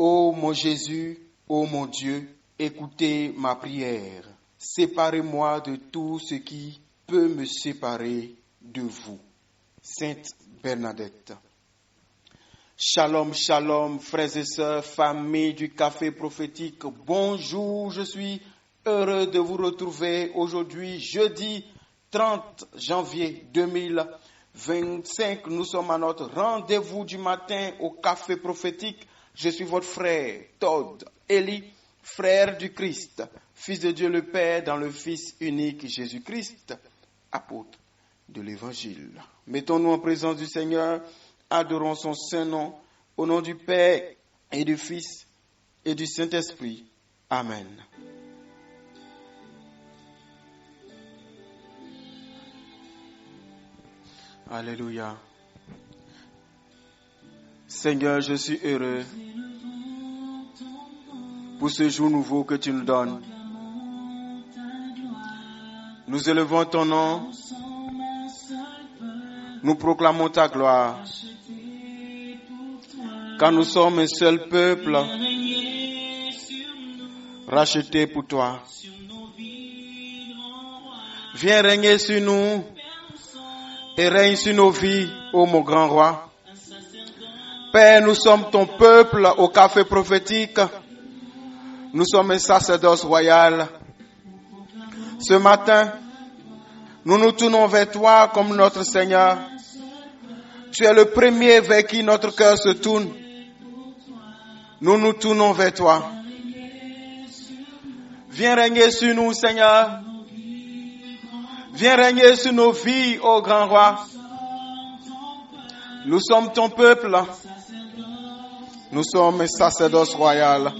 Ô mon Jésus, ô mon Dieu, écoutez ma prière. Séparez-moi de tout ce qui peut me séparer de vous. Sainte Bernadette. Shalom, shalom, frères et sœurs, famille du café prophétique. Bonjour, je suis heureux de vous retrouver aujourd'hui, jeudi 30 janvier 2025. Nous sommes à notre rendez-vous du matin au café prophétique. Je suis votre frère Todd Eli, frère du Christ, fils de Dieu le Père dans le Fils unique Jésus-Christ, apôtre de l'Évangile. Mettons-nous en présence du Seigneur. Adorons son saint nom, au nom du Père et du Fils et du Saint-Esprit. Amen. Alléluia. Seigneur, je suis heureux pour ce jour nouveau que tu nous donnes. Nous élevons ton nom, nous proclamons ta gloire. Car nous sommes un seul peuple racheté pour toi. Viens régner sur nous et règne sur nos vies, ô mon grand roi. Père, nous sommes ton peuple au café prophétique. Nous sommes un sacerdoce royal. Ce matin, nous nous tournons vers toi comme notre Seigneur. Tu es le premier vers qui notre cœur se tourne. Nous nous tournons vers toi. Viens régner sur nous, Seigneur. Viens régner sur nos vies, ô grand roi. Nous sommes ton peuple. Nous sommes un sacerdoce royal.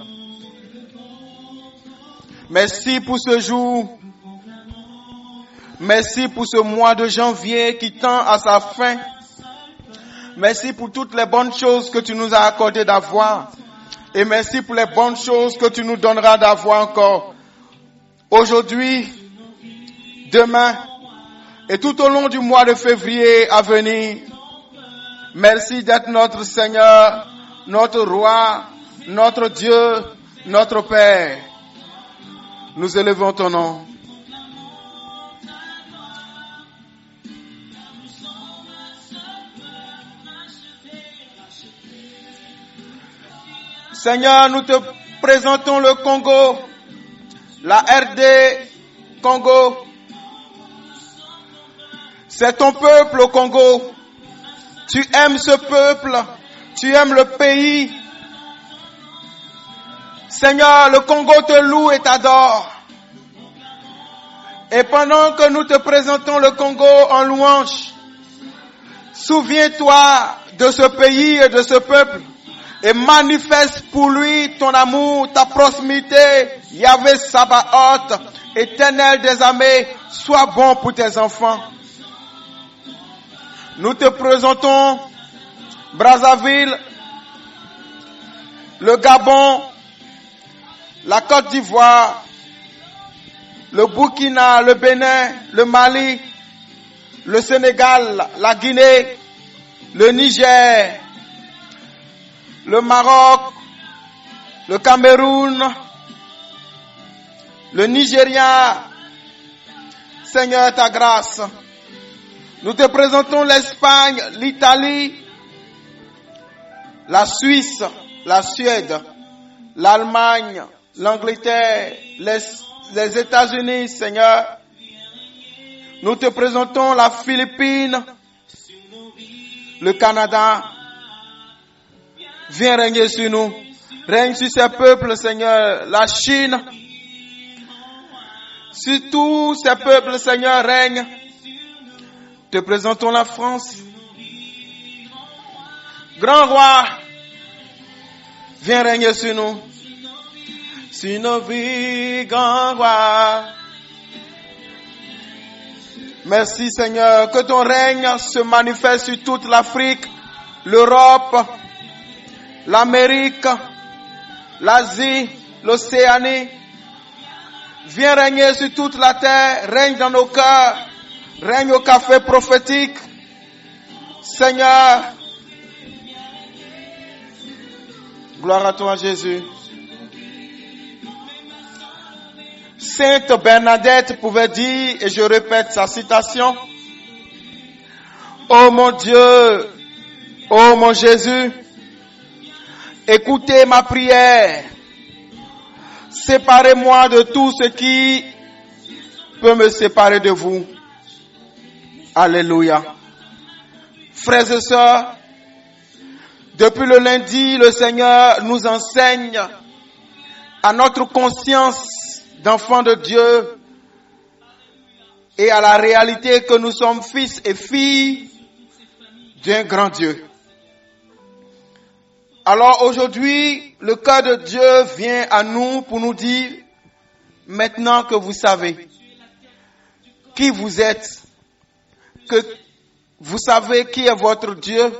Merci pour ce jour. Merci pour ce mois de janvier qui tend à sa fin. Merci pour toutes les bonnes choses que tu nous as accordé d'avoir. Et merci pour les bonnes choses que tu nous donneras d'avoir encore. Aujourd'hui, demain et tout au long du mois de février à venir. Merci d'être notre Seigneur, notre Roi, notre Dieu, notre Père. Nous élevons ton nom. Seigneur, nous te présentons le Congo, la RD Congo. C'est ton peuple au Congo. Tu aimes ce peuple, tu aimes le pays. Seigneur, le Congo te loue et t'adore. Et pendant que nous te présentons le Congo en louange, souviens-toi de ce pays et de ce peuple. Et manifeste pour lui ton amour, ta proximité. Yahvé Sabaoth, Éternel des armées, sois bon pour tes enfants. Nous te présentons Brazzaville, le Gabon, la Côte d'Ivoire, le Burkina, le Bénin, le Mali, le Sénégal, la Guinée, le Niger, le Maroc, le Cameroun, le Nigeria. Seigneur, ta grâce. Nous te présentons l'Espagne, l'Italie, la Suisse, la Suède, l'Allemagne, l'Angleterre, les États-Unis, Seigneur. Nous te présentons la Philippine, le Canada. Viens régner sur nous. Règne sur ces peuples, Seigneur. La Chine. Sur tous ces peuples, Seigneur, règne. Te présentons la France. Grand roi, viens régner sur nous. Sur nos vies, grand roi. Merci, Seigneur, que ton règne se manifeste sur toute l'Afrique, l'Europe, l'Amérique, l'Asie, l'Océanie. Viens régner sur toute la terre, règne dans nos cœurs, règne au café prophétique. Seigneur, Gloire à toi, Jésus. Sainte Bernadette pouvait dire, et je répète sa citation, ô mon Dieu, ô mon Jésus, écoutez ma prière. Séparez-moi de tout ce qui peut me séparer de vous. Alléluia. Frères et sœurs, depuis le lundi, le Seigneur nous enseigne à notre conscience d'enfants de Dieu et à la réalité que nous sommes fils et filles d'un grand Dieu. Alors aujourd'hui, le cœur de Dieu vient à nous pour nous dire, maintenant que vous savez qui vous êtes, que vous savez qui est votre Dieu,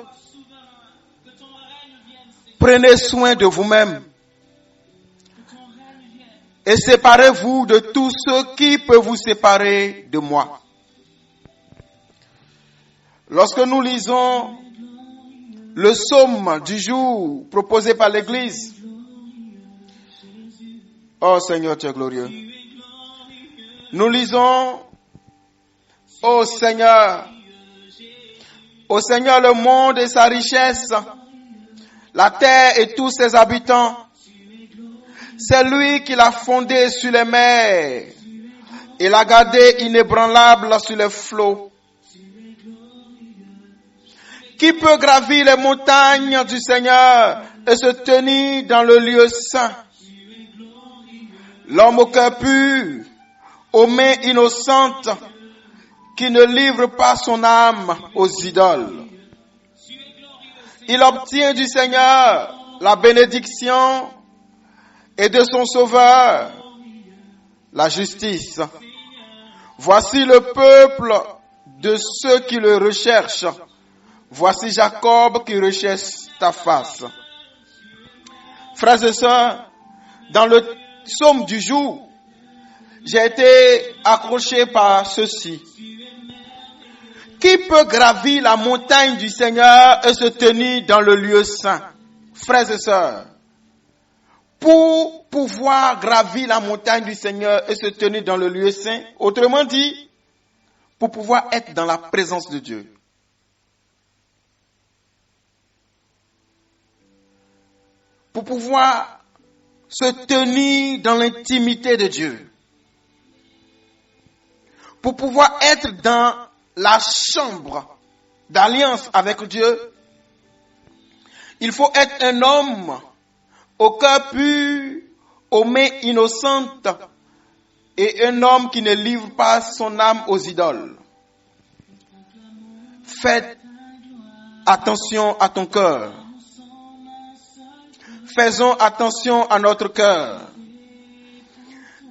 prenez soin de vous-même et séparez-vous de tout ce qui peut vous séparer de moi. Lorsque nous lisons le psaume du jour proposé par l'Église, oh Seigneur, tu es glorieux. Nous lisons, ô Seigneur le monde et sa richesse, la terre et tous ses habitants. C'est lui qui l'a fondé sur les mers et l'a gardé inébranlable sur les flots. Qui peut gravir les montagnes du Seigneur et se tenir dans le lieu saint? L'homme au cœur pur, aux mains innocentes, qui ne livre pas son âme aux idoles. Il obtient du Seigneur la bénédiction et de son Sauveur la justice. Voici le peuple de ceux qui le recherchent. Voici Jacob qui recherche ta face. Frères et sœurs, dans le psaume du jour, j'ai été accroché par ceci. Qui peut gravir la montagne du Seigneur et se tenir dans le lieu saint? Frères et sœurs, pour pouvoir gravir la montagne du Seigneur et se tenir dans le lieu saint, autrement dit, pour pouvoir être dans la présence de Dieu, pour pouvoir se tenir dans l'intimité de Dieu, pour pouvoir être dans la chambre d'alliance avec Dieu, il faut être un homme au cœur pur, aux mains innocentes et un homme qui ne livre pas son âme aux idoles. Faites attention à ton cœur. Faisons attention à notre cœur,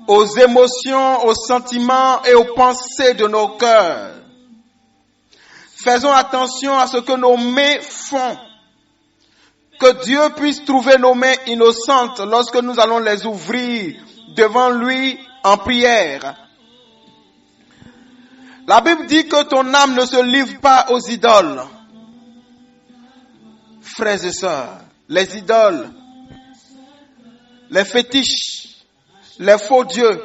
aux émotions, aux sentiments et aux pensées de nos cœurs. Faisons attention à ce que nos mains font. Que Dieu puisse trouver nos mains innocentes lorsque nous allons les ouvrir devant lui en prière. La Bible dit que ton âme ne se livre pas aux idoles. Frères et sœurs, les idoles, les fétiches, les faux dieux.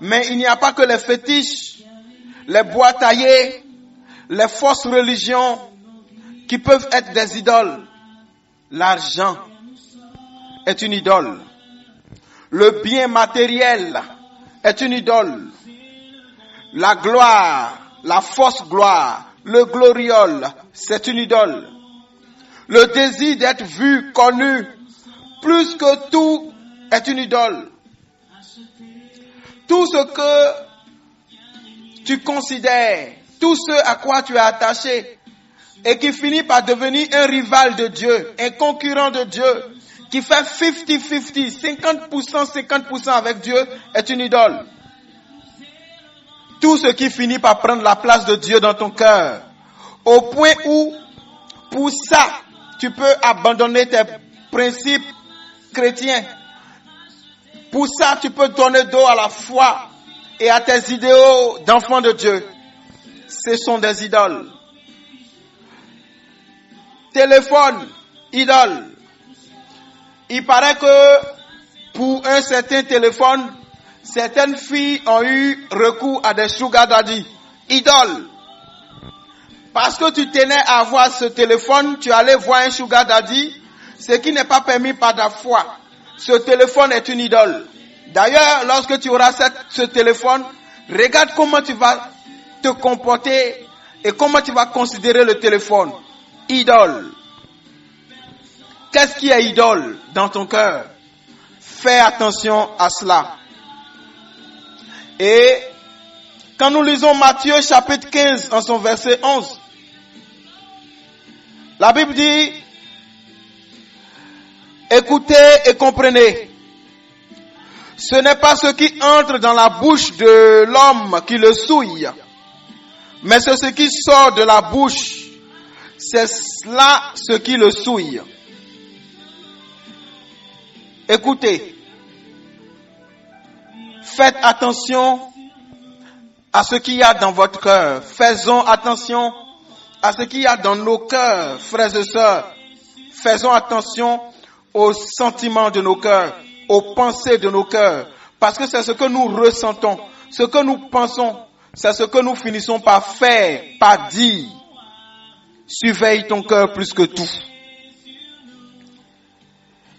Mais il n'y a pas que les fétiches, les bois taillés, les fausses religions qui peuvent être des idoles. L'argent est une idole. Le bien matériel est une idole. La gloire, la fausse gloire, le gloriole, c'est une idole. Le désir d'être vu, connu, plus que tout, est une idole. Tout ce que tu considères, tout ce à quoi tu es attaché, et qui finit par devenir un rival de Dieu, un concurrent de Dieu, qui fait 50-50, 50% avec Dieu, est une idole. Tout ce qui finit par prendre la place de Dieu dans ton cœur, au point où, pour ça, tu peux abandonner tes principes chrétiens. Pour ça, tu peux donner dos à la foi et à tes idéaux d'enfant de Dieu. Ce sont des idoles. Téléphone, idole. Il paraît que pour un certain téléphone, certaines filles ont eu recours à des sugar daddy, idoles. Parce que tu tenais à avoir ce téléphone, tu allais voir un sugar daddy, ce qui n'est pas permis par la foi. Ce téléphone est une idole. D'ailleurs, lorsque tu auras ce téléphone, regarde comment tu vas te comporter et comment tu vas considérer le téléphone. Idole. Qu'est-ce qui est idole dans ton cœur? Fais attention à cela. Et quand nous lisons Matthieu chapitre 15 en son verset 11, la Bible dit, écoutez et comprenez. Ce n'est pas ce qui entre dans la bouche de l'homme qui le souille, mais c'est ce qui sort de la bouche. C'est cela ce qui le souille. Écoutez. Faites attention à ce qu'il y a dans votre cœur. Faisons attention à ce qu'il y a dans nos cœurs, frères et sœurs. Faisons attention aux sentiments de nos cœurs, aux pensées de nos cœurs. Parce que c'est ce que nous ressentons, ce que nous pensons, c'est ce que nous finissons par faire, par dire. Surveille ton cœur plus que tout.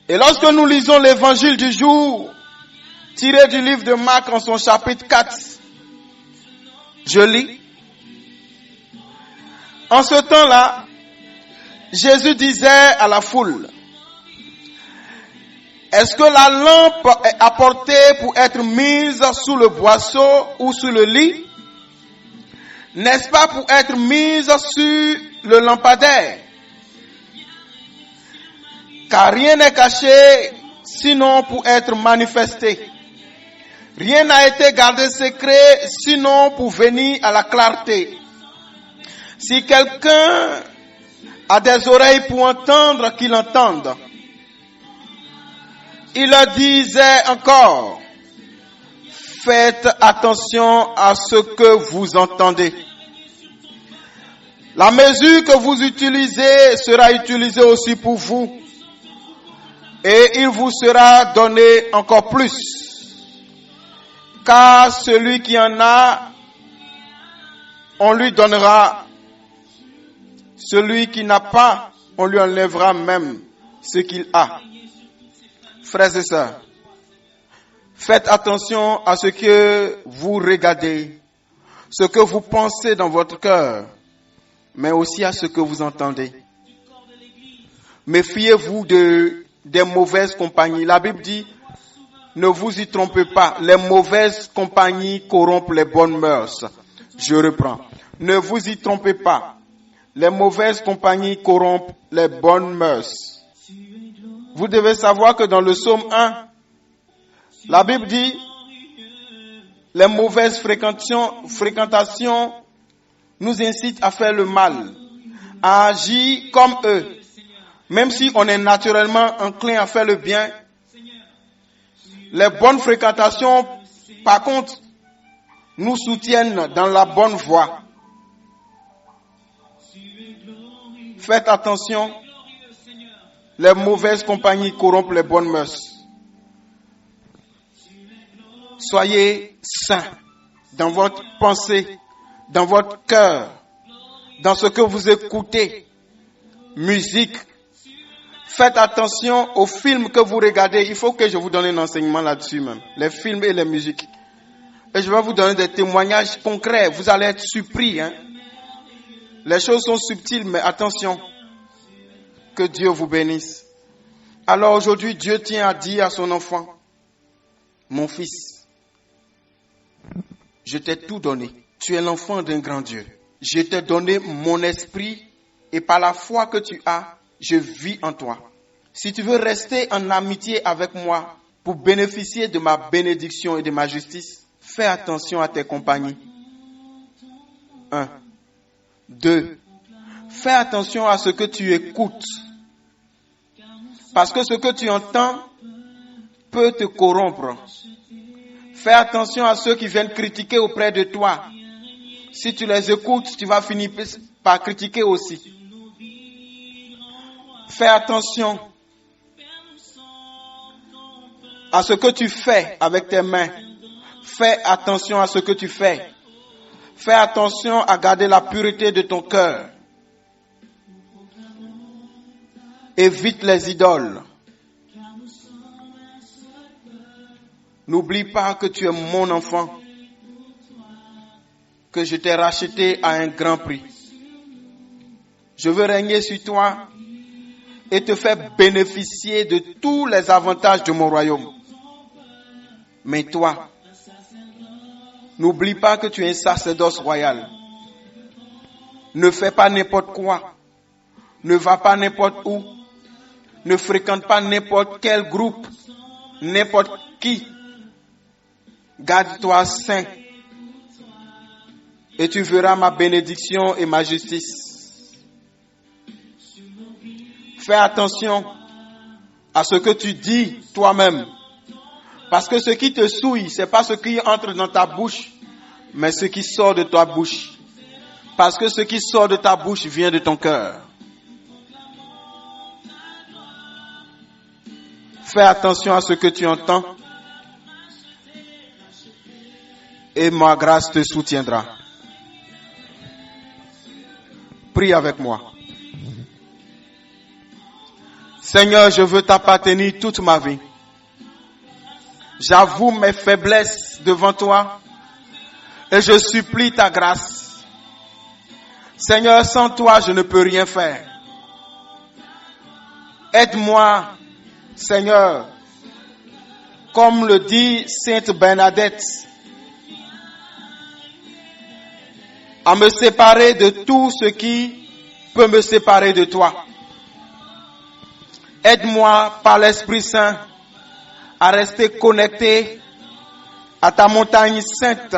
Et lorsque nous lisons l'évangile du jour, tiré du livre de Marc en son chapitre 4, je lis. En ce temps-là, Jésus disait à la foule, est-ce que la lampe est apportée pour être mise sous le boisseau ou sous le lit? N'est-ce pas pour être mise sur le lampadaire? Car rien n'est caché, sinon pour être manifesté. Rien n'a été gardé secret, sinon pour venir à la clarté. Si quelqu'un a des oreilles pour entendre, qu'il entende. Il leur disait encore, faites attention à ce que vous entendez. La mesure que vous utilisez sera utilisée aussi pour vous. Et il vous sera donné encore plus. Car celui qui en a, on lui donnera. Celui qui n'a pas, on lui enlèvera même ce qu'il a. Frères et sœurs, faites attention à ce que vous regardez, ce que vous pensez dans votre cœur, mais aussi à ce que vous entendez. Méfiez-vous des mauvaises compagnies. La Bible dit, ne vous y trompez pas, les mauvaises compagnies corrompent les bonnes mœurs. Je reprends. Ne vous y trompez pas, les mauvaises compagnies corrompent les bonnes mœurs. Vous devez savoir que dans le psaume 1, la Bible dit, les mauvaises fréquentations nous incitent à faire le mal, à agir comme eux. Même si on est naturellement enclin à faire le bien, les bonnes fréquentations, par contre, nous soutiennent dans la bonne voie. Faites attention, les mauvaises compagnies corrompent les bonnes mœurs. Soyez saints dans votre pensée, dans votre cœur, dans ce que vous écoutez, musique. Faites attention aux films que vous regardez. Il faut que je vous donne un enseignement là-dessus même. Les films et les musiques. Et je vais vous donner des témoignages concrets. Vous allez être surpris. Les choses sont subtiles, mais attention. Que Dieu vous bénisse. Alors aujourd'hui, Dieu tient à dire à son enfant, mon fils, je t'ai tout donné. Tu es l'enfant d'un grand Dieu. Je t'ai donné mon esprit et par la foi que tu as, je vis en toi. Si tu veux rester en amitié avec moi pour bénéficier de ma bénédiction et de ma justice, fais attention à tes compagnies. 1. 2. Fais attention à ce que tu écoutes. Parce que ce que tu entends peut te corrompre. Fais attention à ceux qui viennent critiquer auprès de toi. Si tu les écoutes, tu vas finir par critiquer aussi. Fais attention à ce que tu fais avec tes mains. Fais attention à ce que tu fais. Fais attention à garder la pureté de ton cœur. Évite les idoles. N'oublie pas que tu es mon enfant, que je t'ai racheté à un grand prix. Je veux régner sur toi et te faire bénéficier de tous les avantages de mon royaume. Mais toi, n'oublie pas que tu es un sacerdoce royal. Ne fais pas n'importe quoi. Ne va pas n'importe où. Ne fréquente pas n'importe quel groupe, n'importe qui. Garde-toi saint. Et tu verras ma bénédiction et ma justice. Fais attention à ce que tu dis toi-même. Parce que ce qui te souille, ce n'est pas ce qui entre dans ta bouche, mais ce qui sort de ta bouche. Parce que ce qui sort de ta bouche vient de ton cœur. Fais attention à ce que tu entends. Et ma grâce te soutiendra. Prie avec moi. Seigneur, je veux t'appartenir toute ma vie. J'avoue mes faiblesses devant toi et je supplie ta grâce. Seigneur, sans toi, je ne peux rien faire. Aide-moi, Seigneur, comme le dit Sainte Bernadette, à me séparer de tout ce qui peut me séparer de toi. Aide-moi par l'Esprit Saint à rester connecté à ta montagne sainte.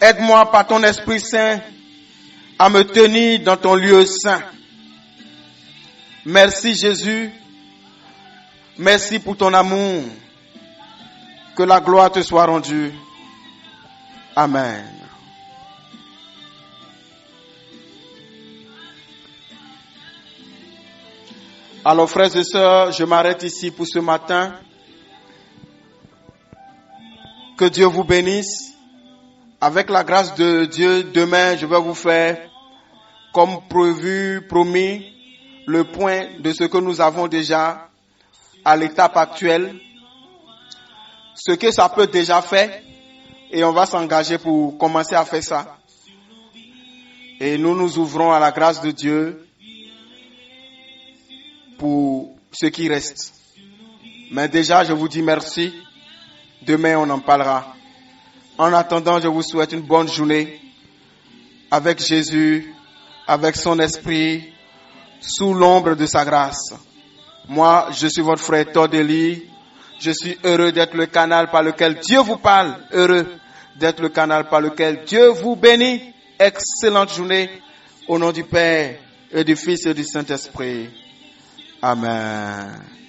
Aide-moi par ton Esprit Saint à me tenir dans ton lieu saint. Merci Jésus. Merci pour ton amour. Que la gloire te soit rendue. Amen. Alors frères et sœurs, je m'arrête ici pour ce matin. Que Dieu vous bénisse. Avec la grâce de Dieu, demain, je vais vous faire, comme prévu, promis, le point de ce que nous avons déjà à l'étape actuelle. Ce que ça peut déjà faire. Et on va s'engager pour commencer à faire ça. Et nous nous ouvrons à la grâce de Dieu pour ce qui reste. Mais déjà, je vous dis merci. Demain, on en parlera. En attendant, je vous souhaite une bonne journée avec Jésus, avec son esprit, sous l'ombre de sa grâce. Moi, je suis votre frère Tordeli. Je suis heureux d'être le canal par lequel Dieu vous parle. Heureux d'être le canal par lequel Dieu vous bénit. Excellente journée. Au nom du Père et du Fils et du Saint-Esprit. Amen.